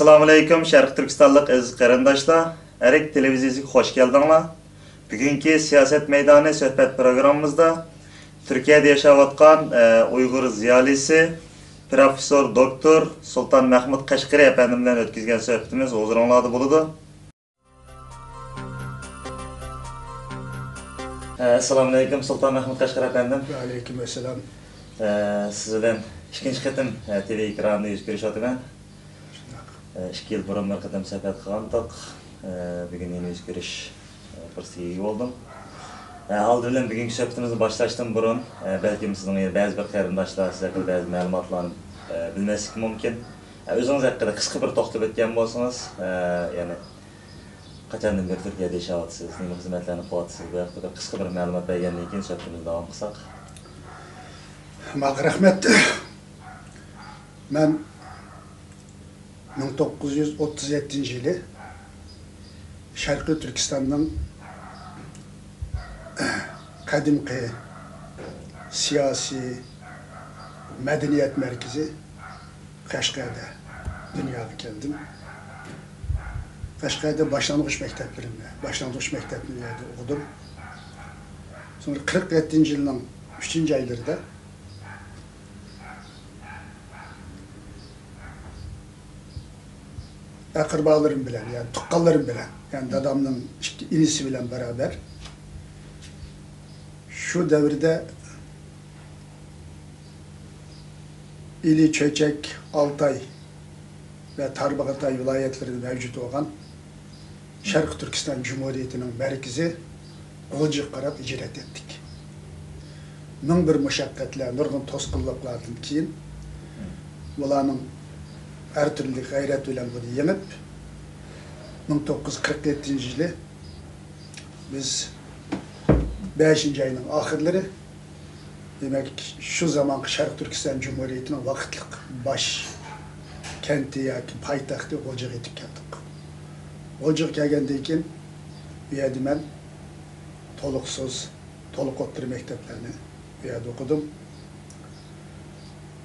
Assalamu alaikum Şərq Türkistanlıq əziz qarindaşlar. Ərik televiziyasiga xoş gəldinglar. Bugünkü siyaset meydanı söhbət proqramımızda Türkiyədə yaşayotgan Uyğur ziyalisi Profesör Doktor Sultan Mahmud Qashqari efendim bilan ötküzgən söhbətimiz huzuringizda bo'ladi. Assalamu alaikum Sultan Mahmud Qashqari efendim. Ve aleykümselam. Sizden ikinci qitim TV ekranında yüz görüşüyordu. 2 yıl burun bir qitim söhbət qilgandik. Bugün yeni yüz görüş fürsəti oldum. Aldı bilan bugünkü söhbətimizni başlaşdan burun belki sizin bəzi bir qarindaşlar sizə bəzi məlumatlarını bilməsi mümkün. Özünüz haqqında qısqa bir toxtab etgan bolsanız, yəni qaçandan beri Türkiyədə yaşayapsınız, nima xizmətlərini qilyapsınız, bu haqda qısqa bir məlumat bergandan keyin söhbətimizni davam qilsak. Rahmet. Ben 1937 yılı Şərqi Türkistan'ın kadimki siyasi medeniyet merkezi Qashqarda dünyaya geldim. Qashqarda başlangıç mekteplerini okudum. Sonra 47. yılın 3. aylarında akrabalarım bilen, yani tukkallarım bilen, yani dadamın inisi bilen beraber şu devirde İli, Çöçek, Altay ve Tarbağatay vilayetlerinde mevcut olan Şərq Türkistan Cumhuriyeti'nin merkezi Gılcık qarab icret ettik. Min bir müşakkatler, nurgun toskıllıklardan keyin bulanın her türlü gayret bilen bunu yenip 1947 yılı biz 5. ayının ahirleri demek şu zamanki Şərq Türkistan Cumhuriyeti'nin vakitlik baş kenti yaki paytaxtı Gılcık'a etip geldik. Gılcık gelgendeyken bir yerde ben toluk ottur mekteplerini bir yerde okudum.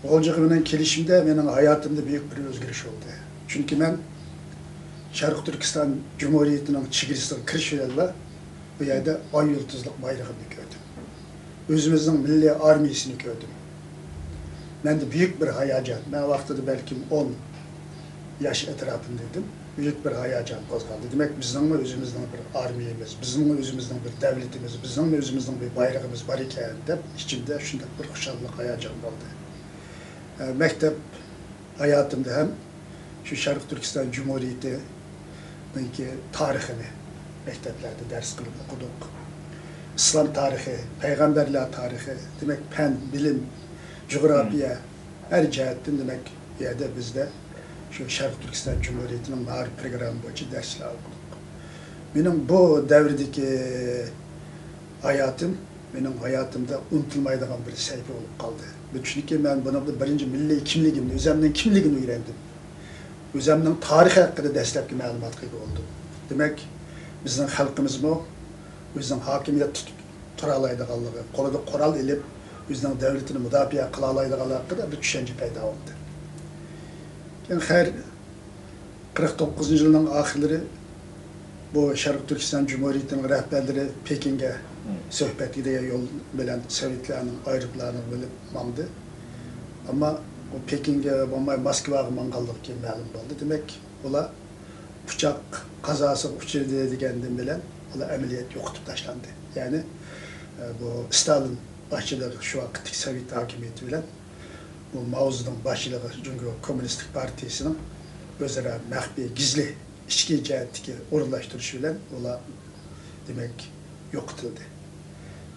Gılcık'ın gelişimde benim hayatımda büyük bir özgürlük oldu. Çünkü ben Şərq Türkistan Cumhuriyeti'nin çigirisinin kırışıyla bu yerde ay yıldızlık bayrağını gördüm. Özümüzün milli armiyasını gördüm. Ben de büyük bir hayacan, ben vaxtıda belki 10 yaş etrafındaydım. Büyük bir hayacan bozuldu. Demek bizim özümüzden bir armiyemiz, bizim özümüzden bir devletimiz, bizim özümüzden bir bayrağımız var iken de içimde şunda bir kuşallık hayacan oldu. Mektep hayatımda hem şu Şərq Türkistan Cumhuriyeti'nin tarihini mekteplerde ders kılıp okuduk. İslam tarihi, peygamberler tarihi, demek fen, bilim, coğrafya, her cihetten demek bir yerde bizde şu Şərq Türkistan Cumhuriyeti'nin marif programı boyunca dersler okuduk. Benim bu devirdeki benim hayatımda unutulmayacağım bir sayfa olup kaldı. Çünkü ben bunu birinci milli kimliğimde, özümden kimliğini öğrendim. Özümden tarih hakkında destekli malumat gibi oldu. Demek bizim halkımız mı, özümden hakimiyet turalaydıqallığı, kolunda koral elip, özümden devletini müdafiə kılalaydıqallığı hakkında bir düşünce payda oldu. Yani her 49. yılın ahirleri bu Şərq Türkistan Cumhuriyeti'nin rehberleri Pekin'e söhbət ideye yol bilen Sovetlerinin ayrıklarını bilip mandı. Ama o Pekin'e, Moskva'ya mangallık ki məlum oldu. Demek ola bıçak kazası uçurdu dediğinden bilen ola ameliyat yokutup taşlandı. Yani bu Stalin başçılığı şu vakit Sovet hakimiyeti bilen bu Mao Zedong başçılığı çünkü Komünistik Partisi'nin özara məxbi, gizli içki cihetteki uğurlaştırışı bilen ola demek yokutuldu.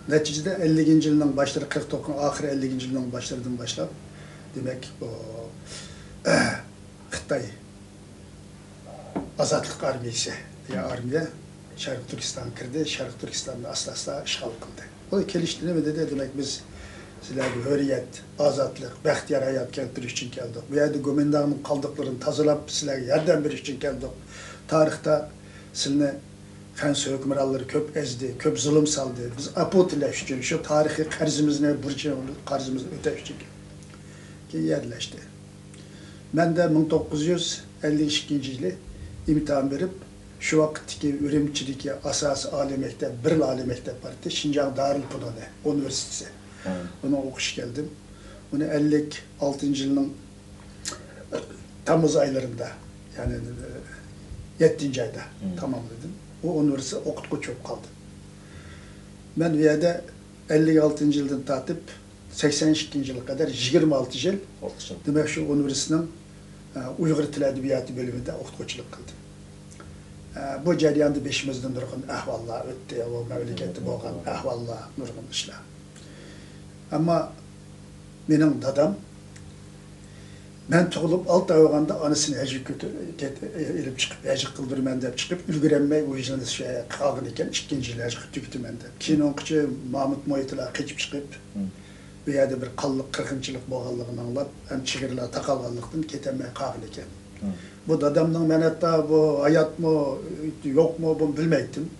Neticede 50. yılın başları 49'un ahir 50. yılın başlarından başlap demek o Xitay Azatlık Armiyası ya armiye Şərq Türkistan kirdi, Şərq Türkistan'da asla işgal kıldı. O geliştiğini mi dedi demek biz sizlerle hürriyet, azatlık, bəxtiyar hayat keltiriş için geldik. Bu yerde Gomindağ'ın kaldıklarını tazılap sizlerle yerden bir için geldik. Tarihte sizinle Fensi hükümranları köp ezdi, köp zulüm saldı. Biz apotileş için şu tarihi karzımızın burcu karzımızı öteş için ki yerleşti. Ben de 1900 52 yılı imtihan verip şu vakitteki Ürümçideki asas Ali Mektep, bir Ali Mektep vardı. Şincan Darülfünun Üniversitesi. Ona okuş geldim. Onu 56. yılın Temmuz aylarında yani 7. ayda tamamladım. O üniversite okutku çok kaldı. Ben VİA'da 56. yıldan tatip 82. yıla kadar 26 yıl demek şu üniversitenin Uyghur Dili Edebiyatı bölümünde okutkuculuk kıldım. Bu jarayanda beşimizden nurgun ahvallar öttü, o memlekette boğan ahvallar nurgun işler. Ama benim dadam ben tuğulup 6 ay olganda anasını ecik elip çıkıp, ecik kıldırmen dep çıkıp, ülgürenmey uyucunuz şeye kalgın iken, 2. yıl ecik tüktümen dep. Keyin onqıcı Mahmut Moyitula keçip çıkıp, bu yerde bir qallık, qırğınçılık boğanlığını anlap, hem çigirler takalganlıktan ketemey kalgın iken. Bu dadamның ben hatta bu hayat mı, yok mu bunu bilmeydim.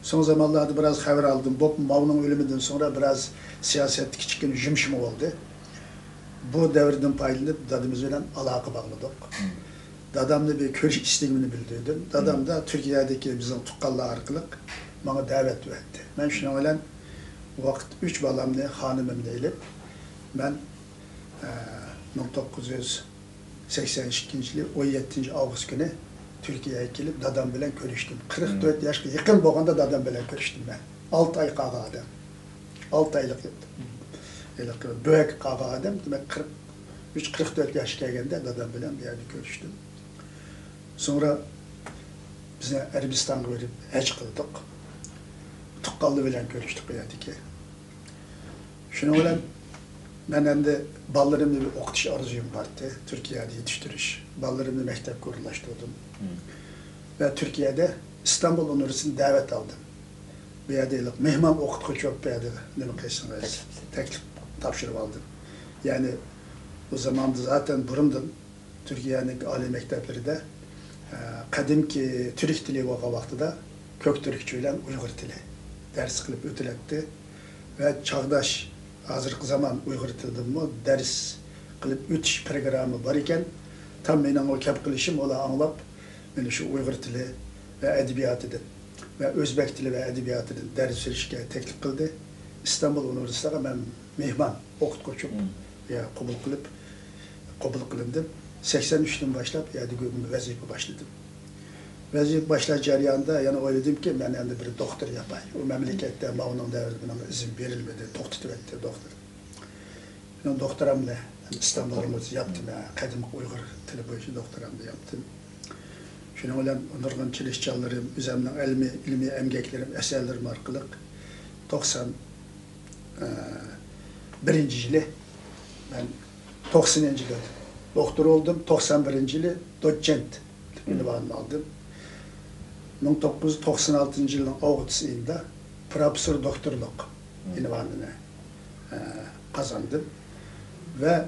Son zamanlarda biraz haber aldım. Bob Mav'nın ölümünden sonra biraz siyaset küçükken jümşüm oldu. Bu devirden paylanıp dadımızla alaka bağladık. Dadamda bir körüş isteğimini bildirdim. Dadam da Türkiye'deki bizim tukkallar arkalık bana davet verdi. Ben şuna olan vakit 3 balamla hanımımla elip ben 1982 yılı 17. Ağustos günü Türkiye'ye gelip dadam bilen görüştüm. 44 yaşa yakın boğanda dadam bilen görüştüm ben. 6 ay qağı adam. 6 aylık büyük qağı adam. Demek 43-44 yaş gelgende dadam bilen bir yerde görüştüm. Sonra bize Erbistan'a verip hec kıldık. Tukkallı bilen görüştük bir yerdeki. Şunu olan ben hem de ballarımda bir okutuş arzuyum vardı. Türkiye'de yetiştiriş. Ballarımda mektep kuruluşturdum. Ve Türkiye'de İstanbul Üniversitesi'ne davet aldım. Bir yerde mehman okutku çok bir yerde teklif tapşırıp aldım. Yani o zaman da zaten burundan Türkiye'nin âli mektepleri de kadimki Türk dili vakti da kök Türkçe ile Uygur dili ders kılıp ötületti. Ve çağdaş hazırki zaman Uygur tilidimi ders kılıp ötüş programı var iken tam benim o kep kılışım ola anlap beni şu Uygur dili ve edebiyatıdır ve Özbek dili ve edebiyatıdır ders verişke teklif kıldı. İstanbul Üniversitesi'ne ben mehman okutkucu ya kabul kılındım. 83'ten başlayıp yani vazife başladım. Vazife başlar jarayanda yani oyladım ki ben endi bir doktor yapayım. O memlekette onun devrinde bana izin verilmedi. Doktor etti doktor. Ben doktoramla İstanbul Üniversitesi yaptım ya. Kadim Uygur dili boyunca doktoramla yaptım. Şunun olan nurgun çalışmalarım, üzerine ilmi emgeklerim, eserlerim arkalık 91. yılı ben 90. yılı doktor oldum. 91. yılı doçent ünvanını aldım. 1996 yılın Ağustos ayında profesör doktorluk ünvanını kazandım. Ve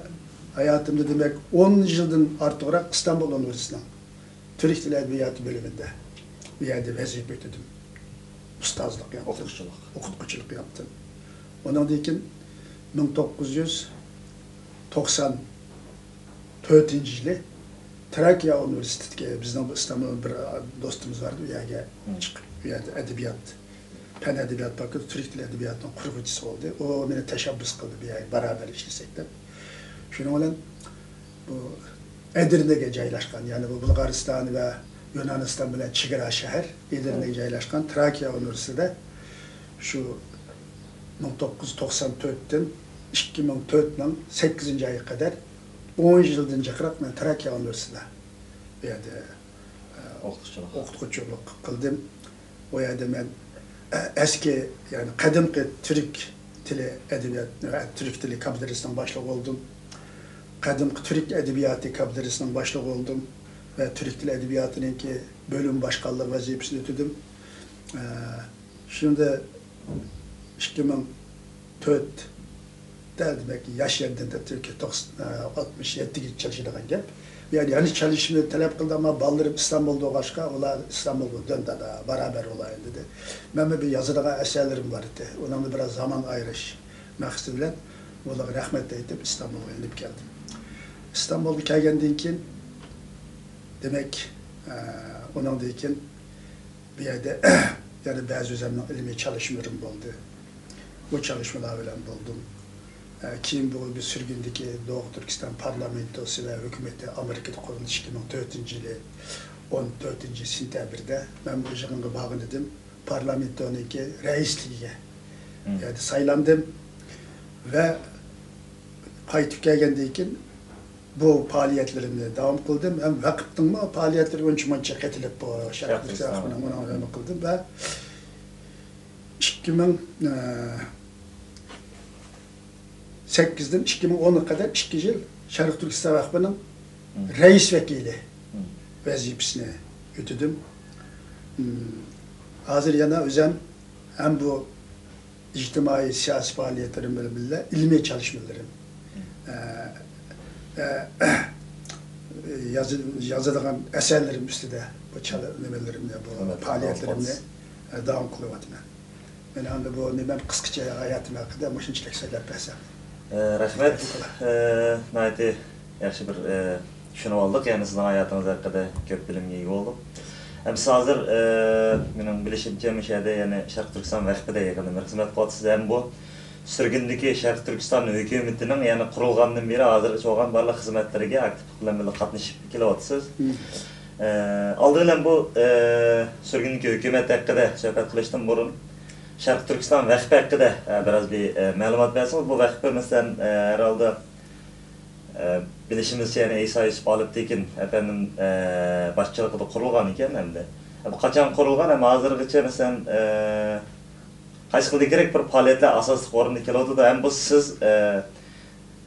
hayatımda demek 10 yıldan artık olarak İstanbul Üniversitesi'nin Türk Dili Edebiyatı bölümünde bir yerde vazife ödedim. Ustazlık yaptım. Okutkuculuk yaptım. Ondan için 1994 yılı Trakya Üniversitesi'nde bizden İstanbul'un bir dostumuz vardı. Üyege çıkıp edebiyat, pen edebiyat fakültesi, Türk Dili Edebiyatı'nın kurucusu oldu. O beni teşebbüs kıldı bir yerde beraber işlesek de. Şunun olan bu Edirne'ye joylashgan, yani bu Bulgariston ve Yunaniston bilan chegara shahar Edirne'ye joylashgan Trakya Üniversitesi'de şu 1994'ten 2004'nin 8. ayı kadar 10 yıldan çıkarak ben Trakya Üniversitesi'de bir yerde okutkuculuk kıldım. O yerde ben eski yani kadimki Türk Dili Edebiyat, Türk Dili Kabilerisi'nden başlık oldum. Kadimki Türk Edebiyatı Kabilerisi'nden başlık oldum. Ve Türk Dili Edebiyatı'nın ki bölüm başkanlığı vazifesini ötüdüm. Şimdi 2004 demek ki yaş yerinde de Türkiye 67 gibi çalışılan gap. Yani çalışımı talep kıldı ama ballarım İstanbul'da başka, ola İstanbul'da döndü da beraber olayın dedi. Ben bir yazılığa eserlerim vardı. Ona da biraz zaman ayırış maksatı bilen onlara rahmet edip İstanbul'a inip geldim. İstanbul'a geldiğim için Demek onun deyken bir yerde yani bazı üzerine ilmi çalışmalarım oldu. Bu çalışmalar bilen buldum. Kim bu bir sürgündeki Doğu Türkistan parlamentosu ve hükümeti Amerika'da kurulmuş 2004 yılı 14. sentyabrda ben bu işe bağlandım. Parlamentoniki reisliğe yani saylandım ve kayıt gelgendeyken bu faaliyetlerimde devam kıldım. Hem vakıttım mı faaliyetleri önce ketilip bu şarkı sahasına ona kıldım ve 2008'den 2010'a kadar 2 yıl Şarkı Türkistan Vakfı'nın reis vekili vazifesini yürüttüm. Hazır yana özen hem bu ictimai siyasi faaliyetlerim bile ilmi çalışmalarım. Yazılan eserlerim üstünde bu çalışmalarımda, bu faaliyetlerimde devam kılıyorum. Yani anda bu ben kısaca hayatım hakkında müşinçilik söyler besem. Rahmet, nayeti yaxshi bir tushunib oldik. Yani sizin hayatınız hakkında köp bilimga ega oldim. Hem hazır benim bilishimcha mishada yani Sharq Turkiston vaqtida yaqinda bir xizmat qilyapsiz. Hem bu sürgündeki Sharq Turkiston hükümetinin yani kurulgandan beri hazır çoğan barliq xizmatlariga aktiv bilan qatnashib kelyapsiz. Aldı bilan bu sürgündeki hükümet hakkında söhbət qilishdan burun Sharq Turkiston vaqfi hakkında biraz bir ma'lumot bersangiz. Bu vaqfi mesela herhalde bilişimizce yani İsa Yusuf Aliptekin efendim başçılıkta kurulgan iken hem de. Bu kaçan kurulgan hem hazırgıça mesela qaysi qildi kerak bir faaliyetler asosli o'rinda keladi da hem bu siz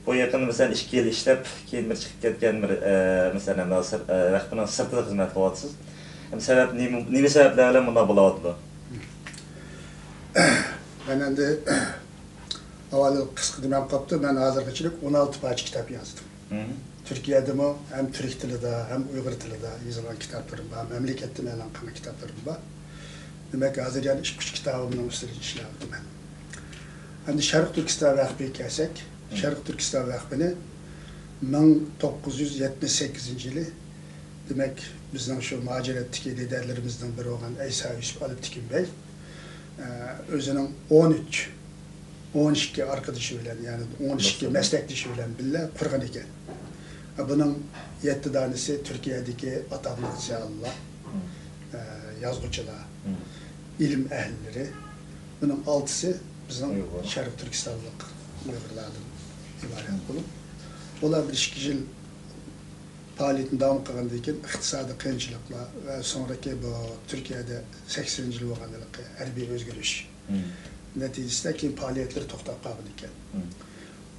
bu yaqin mesela 2 yil ishlab keyin bir chiqib ketgan bir mesela vaqtdan sirtida xizmat qilyapsiz. Hem sabab nima sabablar bilan bunday bo'lyapti? Ben endi avval kısa demem kaptı. Ben hazırgıçılık 16 parça kitap yazdım. Türkiye'de mi hem Türk tilinde hem Uygur tilinde yazılan kitaplarım var. Memlekette elan kalan kitaplarım var. Demek hazır yani 3 kitabımın üstüne işledim ben. Hani Şarkı Türkistan Vakfı'yı kelsek, Şarkı Türkistan Vakfı'nı 1978 yılı demek bizden şu maceretteki liderlerimizden biri olan İsa Yusuf Aliptekin Bey özünün 12 arkadaşı bilen yani 12 meslektaşı bilen bile kurgan ekan. Bunun 7 tanesi Türkiye'deki atanlı ziyallar, yazgıçılar, ilim ehlileri. Bunun 6'sı bizim Şarkı Türkistanlık Uygurlardan ibaret bulup. Onlar bir 2 yıl faaliyetini devam kılındayken iktisadi kıyınçılıkla ve sonraki bu Türkiye'de 80 yıl olanlık harbiy özgürlüş neticesinde ki faaliyetleri toxtab kaldı iken.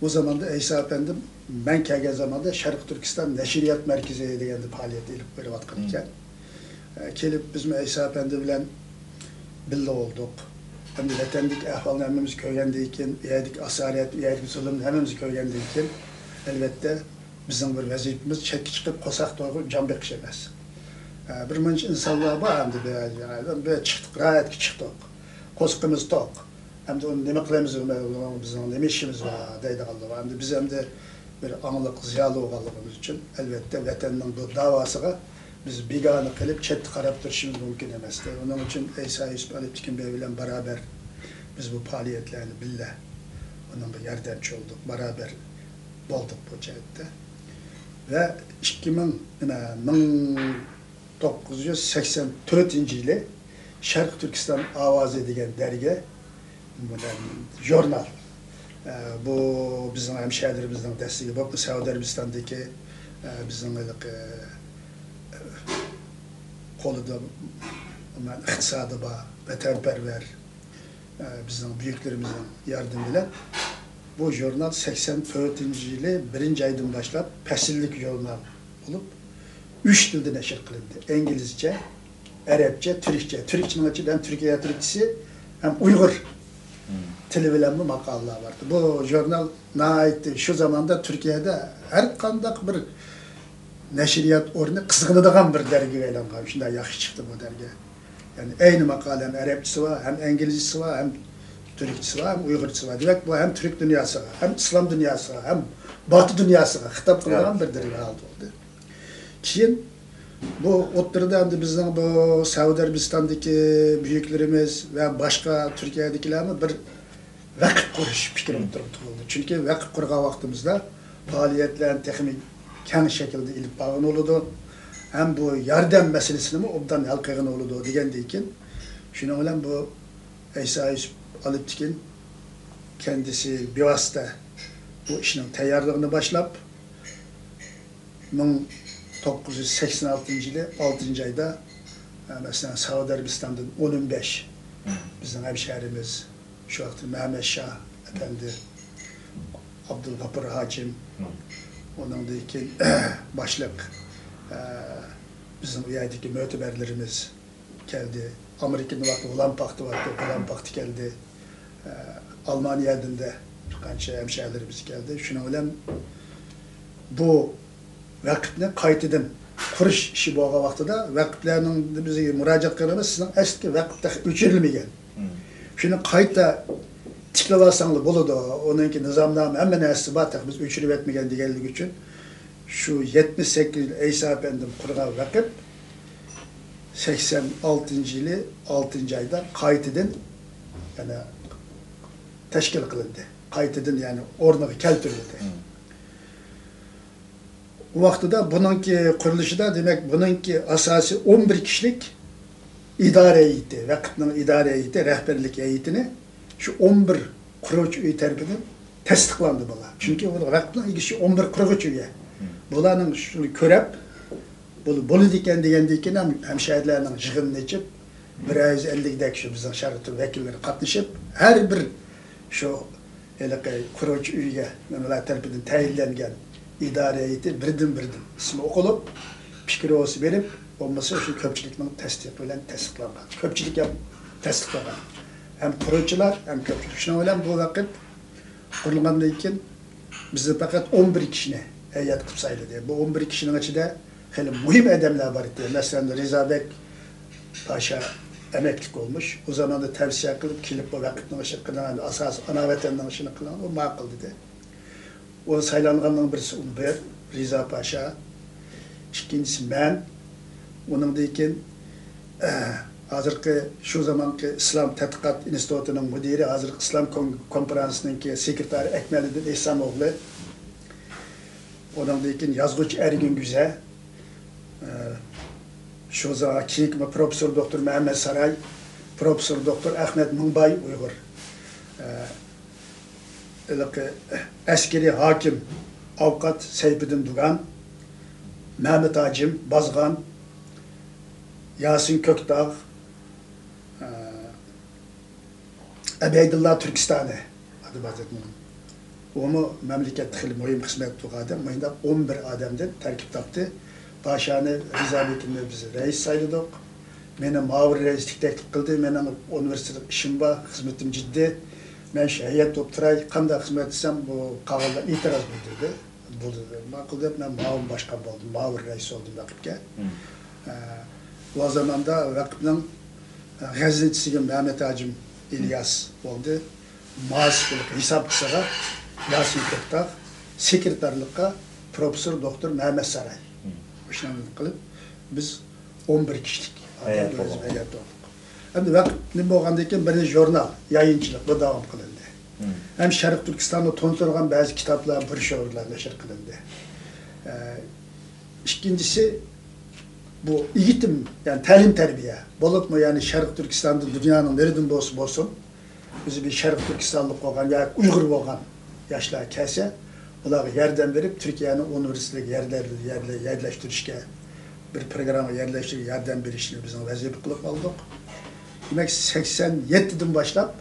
O zaman da İsa Efendim ben kelgen zamanda Şarkı Türkistan Neşriyat Merkezi degan faaliyet ilip verip atkan iken. Kelip biz İsa Efendi bilen birga olduk. Hem de vatandik ahvalını hemimiz köygendeyken, yedik asaret, yedik zulüm hemimiz köygendeyken elbette bizim bir vazifemiz çekki çıkıp kosak doğru can bekiş emez. Bir manç insanlar var hem de böyle çıktık, gayet ki çıktık. Koskımız tok. Hem de onun ne kılımız var, bizim ne işimiz var deydi Allah. Hem de biz hem de bir anlık ziyalı olalımız için elbette vatanın bu davasına biz bigane kılıp çetti karab duruşumuz mümkün emezdi. Onun için İsa Yusuf Aliptekin Bey ile beraber biz bu faaliyetlerini billah onun bir yardımcı olduk, beraber bulduk bu cihette. Ve 1984 yılı Şarkı Türkistan Avazı degan dergi, jurnal. Bu bizim hemşehrilerimizden desteği. Bu Suudi Arabistan'daki bizim koluda iktisadı var, vatanperver bizim büyüklerimizden yardım bilen. Bu jurnal 84 yılı 1. aydan başlap pesillik jurnal olup 3 dilde neşir kılındı. İngilizce, Arapça, Türkçe. Türkçenin için hem Türkiye Türkçesi hem Uygur tili bilen bu makallalar vardı. Bu jurnal ne aitti? Şu zamanda Türkiye'de her kandak bir neşriyat orunu kızgınıdığan bir dergi aylangan. Şundan yaxşı çıktı bu dergi. Yani aynı makalenin Arapçası var, hem İngilizcesi var, hem Türkçesi var, hem Uygurçası var. Demek bu hem Türk dünyası var, hem İslam dünyası var, hem Batı dünyası var. Hitap kılınan bir dergi aldı oldu. Keyin Bu o'ttirda endi bizning bu Saudiya Arabistonidagi büyüklerimiz ve başka Türkiye'dekilermi bir vakıf qurish fikri o'tirib tug'ildi. Chunki vakıf qurgan vaqtimizda faaliyetlerini texnik keng şekilde ilip bağın oldu. Hem bu yardım meselesini mi obdan hal qilgan oldu degandan keyin shuning bilan bu İsa Yusuf Aliptikin kendisi bevosita bu ishning tayyorligini boshlab 1986 yılı 6. ayda mesela Suudi Arabistan'dan 15 bizim hemşehrimiz şu vakti Mehmet Şah Efendi, Abdülgafur Hakim, onun da iki başlık bizim üyedeki müteberlerimiz geldi. Amerika'nın vakti Ulan Paktı geldi. Almanya'dan da birkaç hemşehrilerimiz geldi. Şuna öyle bu vakitni qaytadan qurish ishi bo'lgan vaqtida vaqtlarning bizga murojaat qilamiz, sizning eski vaqtda o'chirilmagan. Shuni qayta tiklab olsanglar bo'ladi. Onunki nizomnoma hamma narsa bor, biz o'chirib etmagan deganligi uchun shu 78 yil İsa Efendim qurgan vaqt 86 yili 6 ayda qaytadan yana tashkil qilindi. Qaytadan yani o'rniga keltirildi. O vaxtda bununki qurilishida demek bununki asası 11 kişilik idare heyeti, vakıfның idare heyeti, rehberlik heyetini şu 11 quruvchi uy tarafidan tasdiqlandi bular. Çünkü vakıfның ikisi 11 quruvchi uy. Bularning shuni ko'rib, bo'ladi ekan degandan keyin hemşehrilarning yig'inini ichib 150 dak shu bizning shariat vakillari qatnashib, har bir shu quruvchi uyga ular tarafidan tayinlangan idare heyeti birdim ismi oqulup, fikri olsa verip, olmasa şu köpçülükten tasdiqlangan. Köpçülük hem tasdiqlangan. Hem quruvchilar, hem köpçülük. Şuna öyle bu vakit qurilgandan keyin bizni faqat 11 kishini heyet qilib sayladı. Bu 11 kishinin ichida hali muhim adamlar bor edi. Masalan, Rizabek Paşa emeklik olmuş. O zaman da tavsiye qilib, kelib bu vaqtning ishi qilgan, asas ana vatanning ishini qilgan, o ma'qul dedi. O saylanğanın birisi Ulber, Riza Paşa, ikincisi ben, onun da iken hazırki şu zamanki İslam Tədqiqat İnstitutunun müdiri, hazırki İslam Konferansının ki sekreteri Ekmeliddin İhsanoğlu, onun da iken yazgıç Ergün Güzel, şu zaman kiyikme Profesör Doktor Mehmet Saray, Profesör Doktor Ahmet Munbay Uygur, askeri hakim, avukat Seyfettin Dugan, Mehmet Hacim, Bazgan, Yasin Köktağ, Ebeydullah Türkistan'ı adı bahsetmiyorum. Onu memleket hili mühim hizmet tuğadı. Mayında 11 adamdan terkip taptı. Paşanı Rizabek'inle bizi reis saydık. Benim mağur reislik teklif kıldı. Benim üniversite işim var, hizmetim ciddi. Ben heyet doktoray, qanday xizmat etsem bu qag'illar itiroz bildirdi. Ma'qul deb men ma'mur boshqon bo'ldim, ma'mur rais oldum vaqtga. O zamanda vaqtning gazetachisiga Mehmet Hacim İlyas oldu. Maaşçılık hesapçısıga Yasin Köktağ, sekreterlikka Profesör Doktor Mehmet Saray. Şunu qilib biz 11 kişilik heyet olduk. Hem de ne bo'lgandan keyin bir jurnal, yayınçılık bu devam qilindi. Hem Sharq Turkistonda to'ntirgan bazı kitaplar, broşürler nashr qilindi. İkincisi bu eğitim, yani ta'lim terbiye. Bo'libmi yani Sharq Turkistonda dunyoning nereden bo'lsin, bizi bir Sharq Turkistonlik bo'lgan yoki Uyg'ur bo'lgan yoshlar kelsa, ularga yordam berib, Turkiyaning universitetlarga yerlashtirishga bir programma yerleştirip yerden berishni bizning vazifa qilib oldik. Demek 87'den başlap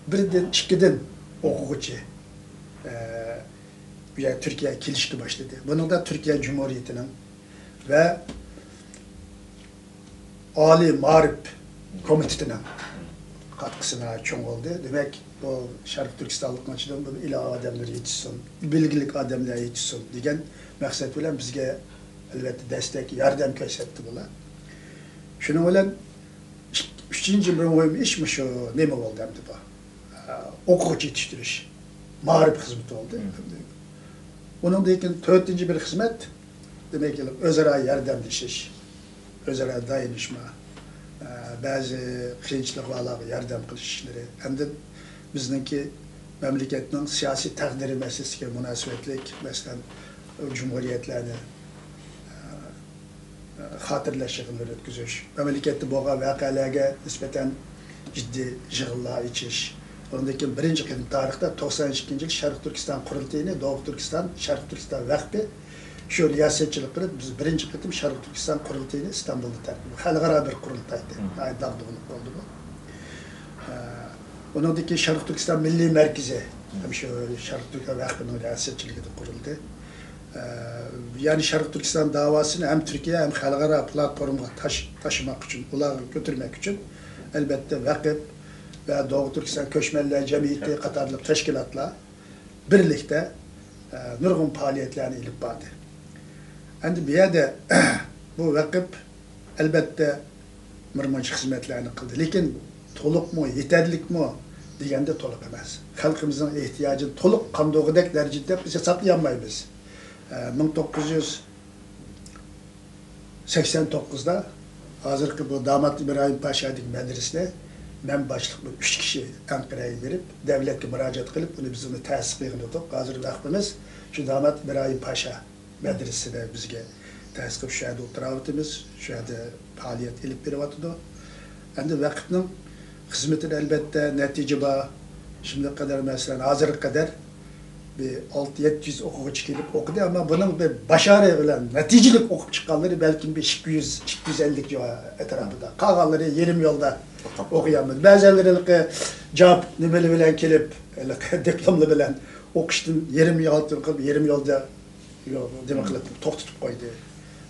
birden, ikiden o'quvchi Türkiye kelishga başladı. Bunun da Türkiye Cumhuriyeti'nin ve Ali Ma'rif Komiteti'nin katkısına çok oldu. Demek bu Sharq Turkistonlik açıdan bu ilahı adamlar yetişsin, bilgilik adamlar yetişsin degan maqsad bilan bizga elbette destek, yardım ko'rsatdi bular. Şunun bilan üçüncü bir mühim iş mi şu ne mi oldu hem de bu? Okuvchi yetiştiriş, ma'rif hizmeti oldu. Onun da dördüncü bir hizmet demek ki özara yardımlaşış. özara dayanışma, bazı qiyinchiliklarga yordam qilish ishlari hamda bizningki mamlakatning siyosiy taqdiri masalasiga munosabatlik, masalan, cumhuriyetlarni xotirlash yig'inlari o'tkazish, mamlakatda bo'lgan voqealarga nisbatan jiddiy yig'inlar ichish. Ondan keyin birinchi qitim tarixda 92-yil Sharq Turkiston qurultayini, Doğu Turkiston, Sharq Turkiston vaqti shu riyosatchilik qilib biz birinchi qitim Sharq Turkiston qurultayini İstanbulda tartib. Xalqaro bir qurultaydi. Dağdığını oldu bu. Ondan keyin Sharq Turkiston Milliy Merkezi ham shu Sharq Turkiston vaqtining riyosatchiligida qurildi. Yani Sharq Turkiston davasını hem Türkiye hem xalqaro platformga taşımak için, ularga götürmek için elbette vakıf ve Doğu Türkiston Köçmenler Cemiyeti qatorliq teşkilatlar birlikte nurg'un faaliyetlerini ilip bardı. Endi bu yerda bu vakıf elbette mırmanç hizmetlerini kıldı. Lekin to'liq mu, yeterlik mu deganda to'liq emas. Xalqimizning ehtiyojini to'liq qamdog'idek darajada biz saqlayolmaymiz. 1989'da hazırki bu Damat İbrahim Paşa'daki medresine ben başlıklı 3 kişi Ankara'ya verip devletke müracaat kılıp bunu biz onu tasdik ediyorduk. Hazır vaktimiz şu Damat İbrahim Paşa medresine bizge tasdik şu anda oturavutimiz, şu anda faaliyet ilip veriyordu. Endi vakitnin hizmetini elbette netice bağ şimdiye kadar mesela hazır kadar bir 600-700 okuğucu gelip okudu ama bunun bir başarı bilen neticelik okup çıkanları belki bir 200-250 etrafında. Kalganları 20 yolda okuyamadı. Bazıları cevap nimeli bilen gelip diplomlu bilen okuştun 20 yolda demek toxtutup koydu.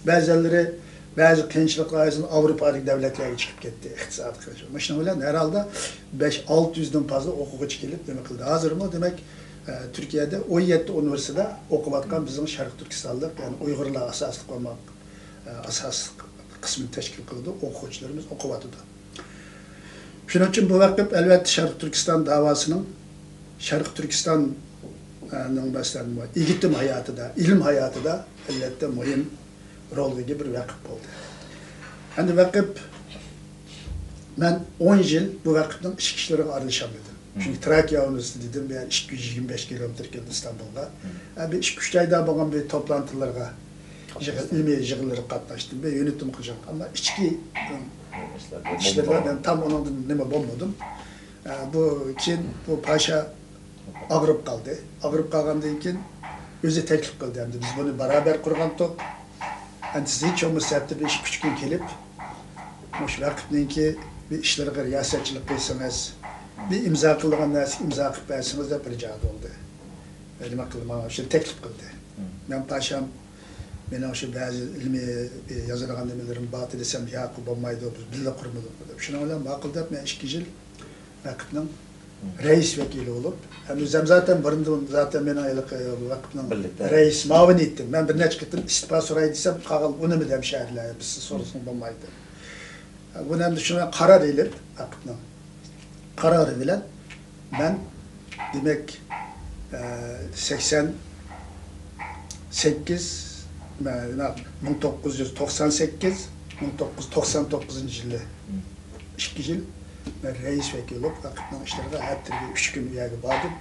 Bazıları bazı kıyınçılıklar yüzünden Avrupa'daki devletlerine çıkıp gitti. İktisadi kılıcı. Başına bilen herhalde 5-600'den fazla okuğucu gelip demek kıldı. Hazır mı? Demek Türkiye'de 17 üniversitede okuvatkan bizim Şarkı Türkistanlık yani Uygurlar asaslık olmak asas kısmını teşkil kıldı. Okuğucularımız okuvatıdı. Şunun için bu vakit elbette Şarkı Türkistan davasının Şarkı Türkistan'ın mesela eğitim hayatı da, ilim hayatı da elbette mühim rol gibi bir vakit oldu. Yani vakit ben 10 yıl bu vakitin iş kişilerine aralışamadım. Çünkü Trakya Üniversitesi dedim, ben 225 kilometre geldim İstanbul'da. Bir 2-3 ayda bana bir toplantılarga, ilmi yığınlara katlaştım. Ben yönetim kılacağım ama içki işlerle ben tam onun neme bulmadım. Bu için bu paşa ağırıp kaldı. Ağırıp kalgandan keyin özü teklif kıldı. Yani biz bunu beraber kurgandık. Yani siz hiç olmazsa hep bir iş küçük gün gelip, şu vakitden ki bir işlerine riyasetçilik kıysanız, bir imza kılığın nesi imza kılıp versiniz de bir rica oldu. Benim aklıma şu teklif kıldı. Ben paşam, benim şu bazı ilmi yazılan demelerim batı desem Yakup olmaydı, billa kurmadım. Şuna olan akılda ben 2 yıl vakitinin reis vekili olup, hem zaten barındım zaten ben aylık vakitinin reis mavini ettim. Ben bir neç gittim istifa soraydıysam kağıl onu mu dem şehirler, biz sorusunu olmaydı. Bunu hem de şuna karar edip vakitinin kararı bilen ben demek 1999 yılı 2 yıl ben reis vekili olup vakitinin işlerine her türlü 3 gün üyeli vardım.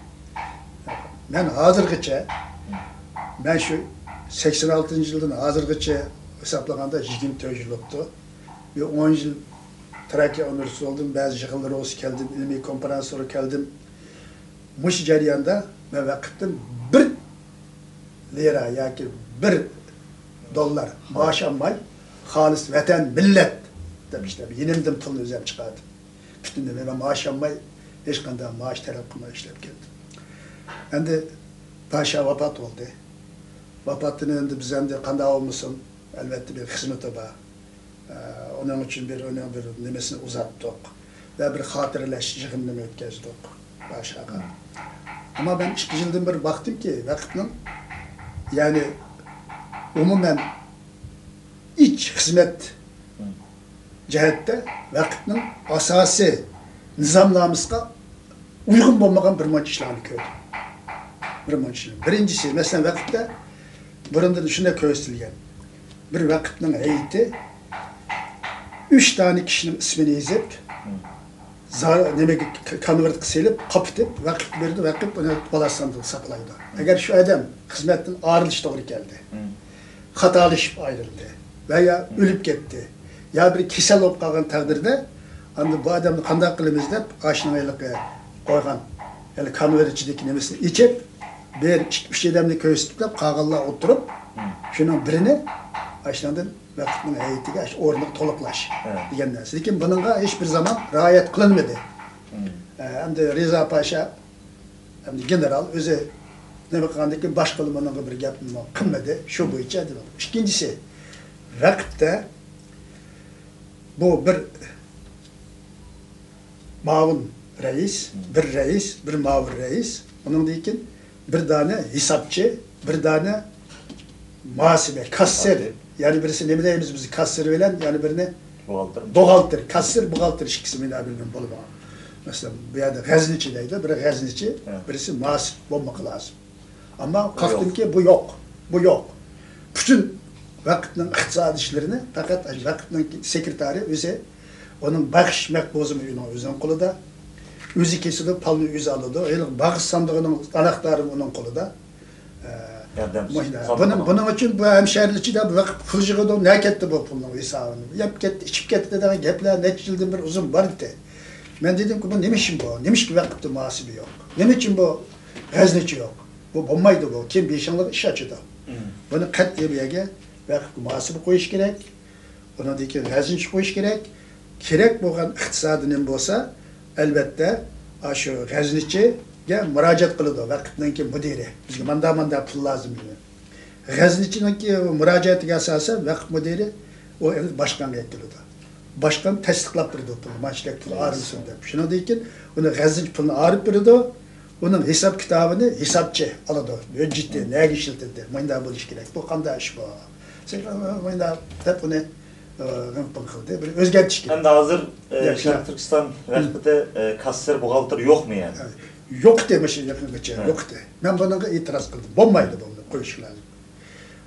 Ben hazırgıça ben şu 86. yıldan hazırgıça hesaplananda 20 yıl oldu. Bir 10 yıl Trakya Üniversitesi oldum, bazı yığınlara olsun geldim, ilmi konferanslara geldim. Muş jarayanda ben vakittin 1 lira yoki 1 dollar maaş almay, halis vatan millet demişler. Yenimdim pulni o'zim chiqardim. Bütün de ben maaş almay, hech qanday maaş talab qilmay ishlab keldim. Endi paşa vafot oldu. Vafotini endi biz endi qanday olmasin, elbette bir xizmeti var. Onun için bir nemesini uzattık ve bir hatırlaş yığınını ötkazdık paşaga. Ama ben 2 yıldan bir baktım ki vakitnin yani umumen iç hizmet cihette vakitnin asası nizamlarımızga uygun olmagan bir maç işlerini gördüm. Bir maç işlerini. Birincisi mesela vakitte burunda şuna köystilgen. Bir vakitnin heyeti 3 tane kişinin ismini yazıp demek konvert qilib, qapitib, vaqt berdi, vaqt buni balasanda saqlaydi. Agar shu odam xizmatdan ayrilish to'g'ri keldi, xatolashib ayrildi veya o'lib ketdi, yo bir kasal bo'lib qolgan taqdirda, endi bu odamni qanday qilamiz deb oshnaylikqa qo'ygan, ya'ni konvert ichidagi nimasini ichib, bir 3 odamni ko'rsatib, qog'onlar o'tirib, shuning birini ashlandan vaqtning hayitiga o'rniq to'liqlash degan narsa. Lekin buningga hech bir zaman riayat qilinmadi. Endi Reza Pasha, endi general o'zi nima qilgandan keyin boshqa buningga bir gapni qilmadi. Shu bo'yicha dedi. Ikkinchisi, vaqtda bu bir ma'mur rais, bir ma'mur rais, uningdan keyin bir tane hisobchi, bir tane muhasebe, kasser. Yani birisi ne bileyimiz bizi kasır veren, yani birine buğaltır, kasır, buğaltır ikisi mi ne bilmem bolu bana. Mesela bir yerde gazniçideydi, biri gazniçi, birisi muhasip olmak lazım. Ama kalktım ki bu yok. Bütün vakitinin iktisadi işlerini, fakat vakitinin sekreteri özü, onun bakış mekbuzu özünün koluda, özü kesildi, palını özü alırdı, öyle bağış sandığının anahtarı onun koluda. Bunun için bu hemşehrilikçi de bu vakit pulcuğu ne ketti bu pulun hesabını. Yap ketti, içip ketti dediğin gepler neticildi bir uzun var idi. Ben dedim ki bu nemişim bu? Nemiş ki vakitte muhasibi yok? Nemişim bu gazniçi yok? Bu bombaydı bu. Kim bir işinlik iş açıdı. Bunu kat diye bir yere vakit muhasibi koyuş gerek. Ona değil ki gazniçi koyuş gerek. Gerek bu iktisadının olsa elbette şu gazniçi müracaat kılıdı vakitden ki müdiri. Bizge manda pul lazım diye. Gazniçinin ki müracaatı asasen vakit müdiri o başkan ekliyordu. Başkan tasdiqlab berdi pul, maçlık pul ayrılsın deb. Şuna deyken onu gazniç pulunu arıp berdi. Onun hesap kitabını hesapçı aladı. Ciddi neye işletildi? Manda bu iş gerek. Bu qanday iş bu? Sen manda hep onu qildi. Bir o'zgartish kerak. Endi hozir Sharq Turkiston rahbarida kasser, buğaltır yok mu yani? Yok demiş yakıngacha, yoktu. Ben bununla itiraz kıldım. Bombaydı bunu, koyuş lazım.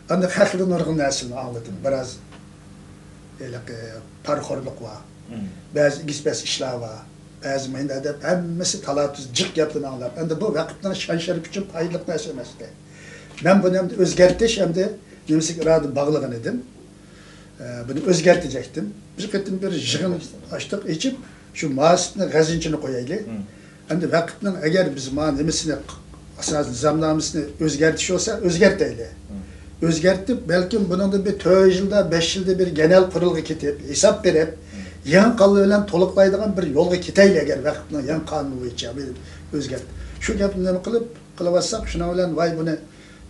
Endi haklı nurgun narsani anladım. Biraz parxorluq var. Bazı ispes işler var. Bazı mendada hemmesi talatüz cık yaptığını anlar. Endi bu vakitden şan şerif için paylık narsa emas. Ben bunu hem de özgertiş hem de nemesik iradı bağlagan edim. Bunu özgertecektim. Bir ketim bir jığın açtık içip şu muhasibini gazinçini koyaylı. Endi vakitning agar biz mana nimasini asosan zamlamasini o'zgartish olsa o'zgartayli. O'zgartib balkim buningda bir 4 yilda 5 yilda bir genel qurulga ketib hisob berib yangi qonun bilan to'liqlaydigan bir yo'lga ketayli agar vaqtning yangi qonuni bo'yicha o'zgart. Shu gapni nima qilyapsak shuna bilan voy buni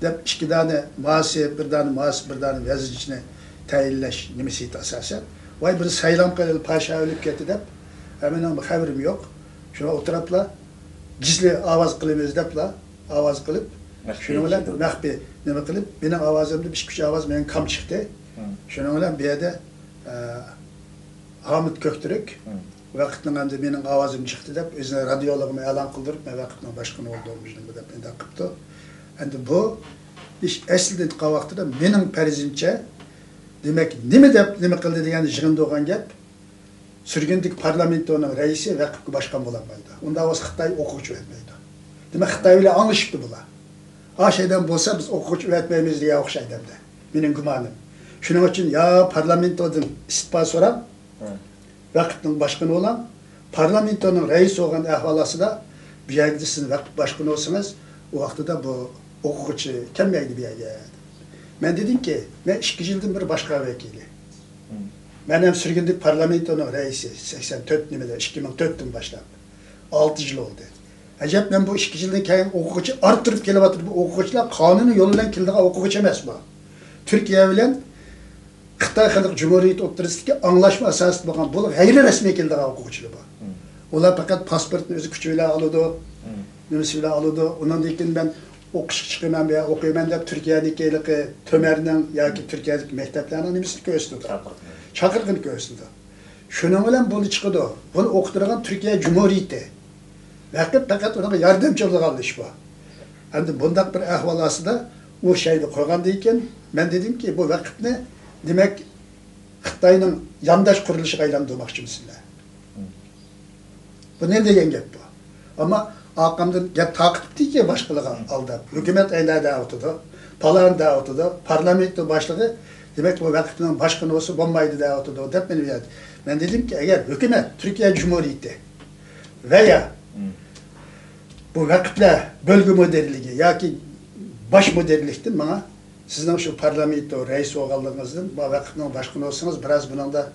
deb 2 dona muhasib, bir dona vazichni tayinlash nimasi asosan voy bir saylam qilib pasha o'lib ketdi deb mening xabarim yo'q. Şuna oturupla, gizli avaz kılımız depla, avaz kılıp, şuna bilen mahbi neme kılıp, benim avazımda bir küçük avaz benim kam çıktı. Şuna bilen bir yerde Hamit Köktürk, vakitinin hem de benim avazım çıktı dep, özüne radyologuma elan kıldırıp, vakitinin başkanı olduğumuzun bu dep enda kıptı. Endi bu iş esliden qavaqtida benim perizimçe demek nime kıldı diyen jığında olgan gap, Sürgündük parlamentonun reisi vakıflı başkan bulamaydı. Onda o Xitay okuyucu etmeydi. Demek Xitay öyle anlaşıptı bula. A şeyden bolsa biz okuyucu etmeyimiz diye okşaydım da. Benim gümanım. Şunun için ya parlamentodan istifa soran, vakıfın başkanı olan, parlamentonun reisi olan ahvalası da bir yerde sizin vakıf başkanı olsanız, o vakti de bu okuyucu kelmeydi bir yere. Ben dedim ki, ben 2 yıldır bir başka vekili. Ben hem sürgündük parlamentonun reisi 84 nimede 2004'ten başladı. 6 yıl oldu. Acaba ben bu 2 yıldan keyin okuyucu arttırıp gelibatır. Bu okuyucular kanuni yoluyla kildiği okuyucu emas bu. Türkiye bilen Xitay Xalq Cumhuriyeti o'rtasidagi anlaşma asosida bo'lgan bu g'ayri rasmiy kildiği okuyucular bu. Ular fakat pasportni o'zi kuchi bilan oladi, nimasi bilan oladi. Undan keyin ben o'qishga chiqaman veya o'qiyman deb Turkiyadagi Tömerning yoki Turkiyadagi maktablarning nimasini ko'rsatdi. Çakırgın göğsünde. Şunun bilen bunu çıkıdı. Bunu okuturan Türkiye Cumhuriyeti. Fakat ona yardımcılık aldı iş bu. Endi bundak bir ahvalası da o şeyde koygan deyken ben dedim ki bu vakit ne? Demek Xitayning yandaş qurilishiga aylantirmoqchimisizlar? Bu ne degan gap bu? Ama aqamdan gap taqibdiki boshqalarga aldab. Hukumat aylada o'tdi. Palan da o'tdi. Parlament boshlig'i demak bu vaqtning boshqani bo'lsa bo'lmaydi da o'tdi deb meni deydi. Men dedim ki eğer hükümet Türkiye Cumhuriyeti veya bu vaqtlar bölge modelliği yoki baş modellikten bana sizin şu parlamento reis bo'lganligingizdan bu vaqtning boshqani olsangiz biraz bunun da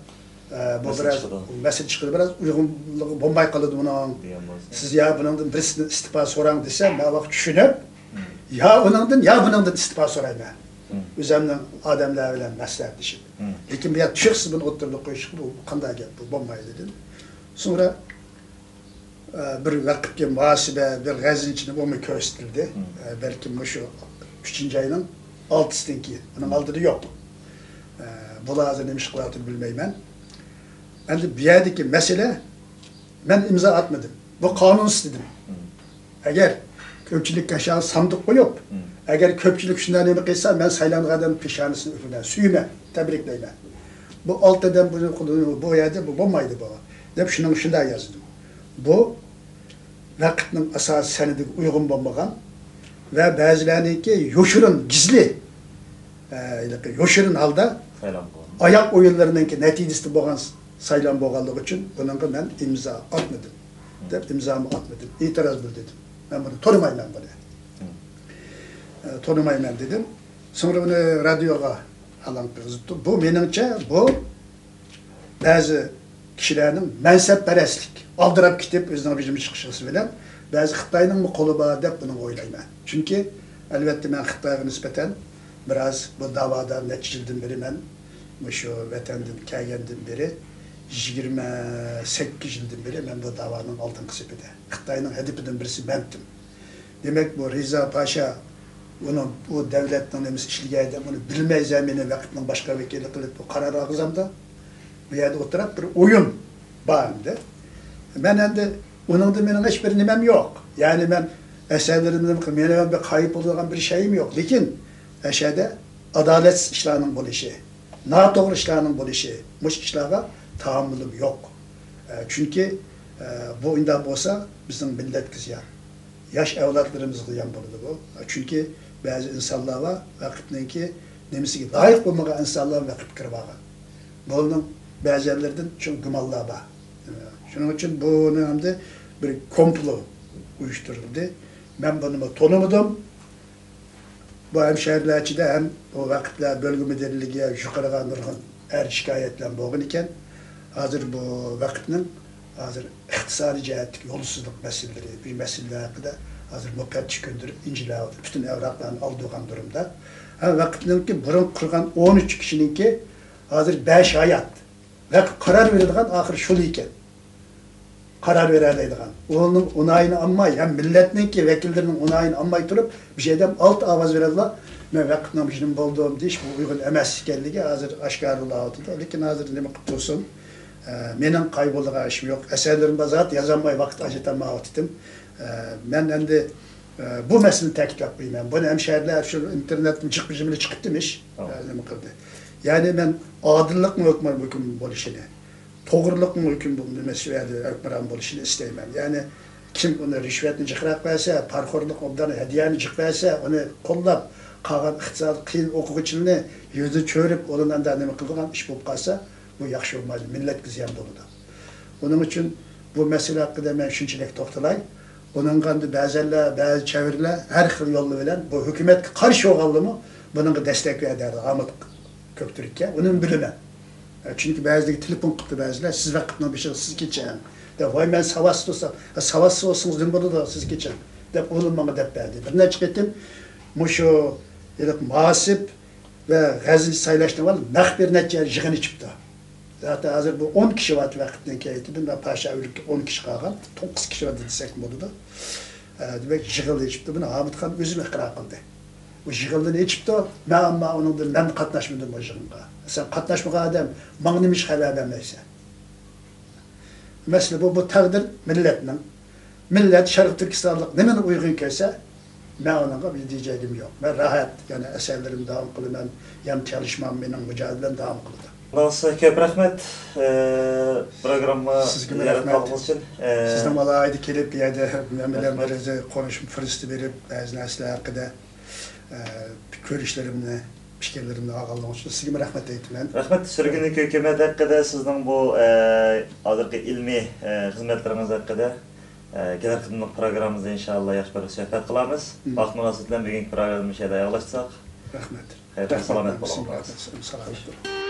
bu biraz mesele çıkıyor biraz uygunluğu bombay qaladı bunun. Siz ya bunun birisini istifa so'rang desem ben vaqt tushunib ya onundan ya bunundan istifa so'rayman. Üzerinden adamlar bilen maslahatlaşıp. Lekin bir yer çıksın bunu oturduğu koyuşup bu qanday gap bu bombay dedim. Sonra bir vaqtga muhasibe bir gazin içinde bu mu köstildi. Belki şu 3. ayının 6'sından ki. Bunun aldığı yok. Bu lazım demiş kılatını bilmeymen. Endi bu yerdeki mesele ben imza atmadım. Bu kanunsuz dedim. Eğer köpçülük aşağı sandık koyup eğer köpçülük şundan emin kıysa ben saylanğadan pişanesini üfürden süyüme, tebrikleyme. Bu alt eden bunu bu yerde bu bombaydı bu. Dep şunun şundan yazdım. Bu vakitinin asası senedik uygun bombagan ve bazılarınınki yoşurun gizli yoşurun halda ayak oyunlarınınki neticesi boğan saylan boğanlığı için bununla ben imza atmadım. Dep imzamı atmadım. İtiraz bu dedim. Ben bunu tanımayla bunu. Tanımayla dedim. Sonra bunu radyoga alan kızıttı. Bu menimce bu bazı kişilerin mensepperestlik aldırıp gidip özünün rejimi çıkışısı bilen bazı Xitayning mı kolu bağır dep bunu oylayman. Çünkü elbette ben Xitayga nispeten biraz bu davada neçildim beri ben şu vatandan kelgendim beri 28 yıldan beri ben bu davanın altın kısıpıda. Xitayning hedefinin birisi bendim. Demek bu Reza Paşa bunu bu devletten nemiz işligeydi, bunu bilmez zemini vakitinin başka vekili kılıp bu karar ağzımda bu yerde oturup bir oyun bağımdı. Ben endi onun da benim hiçbir nimem yok. Yani ben eserlerimden benim bir kayıp olan bir şeyim yok. Lakin eşede adalet işlerinin bu işi, doğru işlerinin bu işi, muş işlere tahammülüm yok. Çünkü bu inda olsa bizim millet kızıyor. Yaş evlatlarımız kıyan burada bu. Çünkü bazı insanlar var, vakitninki nemisi ki layık olmayan insanlar vakit kırbağa. Bunun bazı yerlerden çok gümallığa var. Şunun için bunun hem de bir komplo uyuşturuldu. Ben bunu tanımadım. Bu hemşehrilerçide hem o vakitler bölge müdürlüğüne yukarıdan durgun her şikayetle boğun iken hazır bu vakitinin hazır iktisadi cihetlik yolsuzluk meseleleri, bir meseleler hakkında hazır müfettiş gönderip inceleyen bütün evraklarını aldığın durumda. Ha vakitninki burun kurgan 13 kişininki hazır 5 hayat ve karar verildiğin ahir şulu iken karar verildiğin. Onun onayını almayı hem milletninki vekillerinin onayını almayı durup bir şeyden alt avaz verildiler. Ben vakitnin bizim bulduğum diş bu uygun emes geldiği hazır aşkarlığa altıda. Lakin hazır ne mutlu olsun. Menin kaybolduğuna işim yok. Eserlerimde zaten yazamay vakit acıtama atittim. Ben endi bu meseleyi tekit yapmayayım. Bunu hemşehriler şu internetten çıkmışımla çıkıp demiş. Yani ben adillik mi hüküm buluşunu, doğruluk mu hüküm buluşunu isteyeyim. Yani kim onu rüşvetini çıkarak verse, parkurluk ondan hediyeni çıkarsa, onu kollap, kalan iktisadi kıyın okuğuçunu yüzü çörüp onunla da ne kıldıgan iş bulup kalsa, bu yaxşı olmaydı. Millet kızıyan doluda. Onun için bu mesele hakkında ben şunçilik toxtalay. Onun kandı bazılar, bazı çeviriler her xil yolu bilen bu hükümet karşı oğallımı bunun destek ederdi Ahmet Köktürk'e. Onun bilime. Çünkü bazıları telefon kıttı bazılar. Siz vakitine bir şey siz geçen. De vay ben savaşsız olsam, savaşsız olsanız din bunu da siz geçen. De oğlum bana dep verdi. Bir ne çıkettim? Muşu muhasip ve gazil saylaştı var. Mek bir netice jığını çıktı. Zaten hazır bu 10 kişi vardı vakitten keyittim. Ben paşa ülke 10 kişi kalkan. 9 kişi vardı desek mi oldu da. Demek jığıldı çıktı. Bunu Ahmet Khan özüme kıra kıldı. Bu jığıldı ne çıktı? Ben ama onun ben katlaşmadım o jığınga. Sen katlaşmağa adam bana neymiş haber vermeyse. Mesela bu takdir milletinin. Millet Şarkı Türkistanlık nemen uygun kelse ben ona bir diyeceğim yok. Ben rahat yani eserlerim devam kılıyorum. Yem çalışmam benim mücadelem devam kıldı. Nasıl köp rahmet programma Sizge yarat rahmet. kalmamız için. Sizden alaydı kelip bir yerde müminlerin Rahmet. birisi konuşup fırsatı verip bazı nesler hakkında görüşlerimni, fikirlerimni ağırlamak için sizge rahmet eytim ben. Rahmet sürgünlük hükümet hakkında sizin bu adırki ilmi hizmetleriniz hakkında gelir kılımlık programımızda inşallah yaş bir sohbet kılamız. Vaqt münasebetiyle bugünkü programımızı şeyde yaklaşsak. Rahmet. Hayırlı selamet Rahmet. olun. Selamet olun.